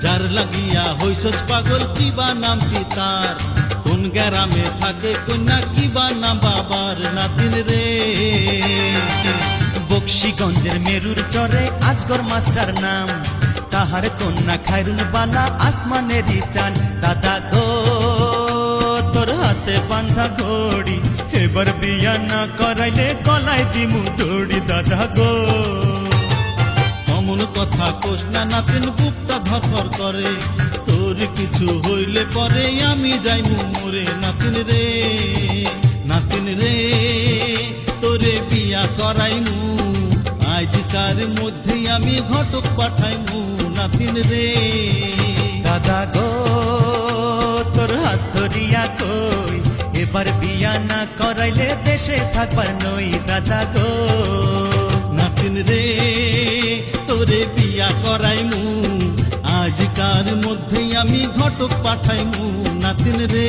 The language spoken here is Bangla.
যার লাগিয়া হইছস পাগল কিবা নামটি তার, কোন গ্রামে থাকে কন্যা কিবা নাম বাবার, নাতিন রে। বক্সিগঞ্জের মেরুর চরে আজগর মাস্টার নাম, তাহার কন্যা খায়রুল বালা আসমানেরই চান। দাদা গো তোর হাতে বান্ধা ঘড়ি, এবার বিয়া না করাইলে গলায় দিমু দড়ি। দাদা গো অমন কথা কোস না নাতিন, বুকটা ধরফর করে, তোর কিছু হইলে পরে আমি যাইমু মরে। নাতিন রে, নাতিন রে, তোরে বিয়া করাইমু, আজকার মধ্যে আমি ঘটক পাঠাইমু। নাতিন রে, দাদা গো তোর হাত ধরিয়া কই, এবার বিয়া না করাইলে দেশে থাকবার নই। দাদা গো নাতিন রে, তোরে বিয়া করাইমু, আজকার মধ্যে আমি ঘটক পাঠাইমু। নাতিন রে।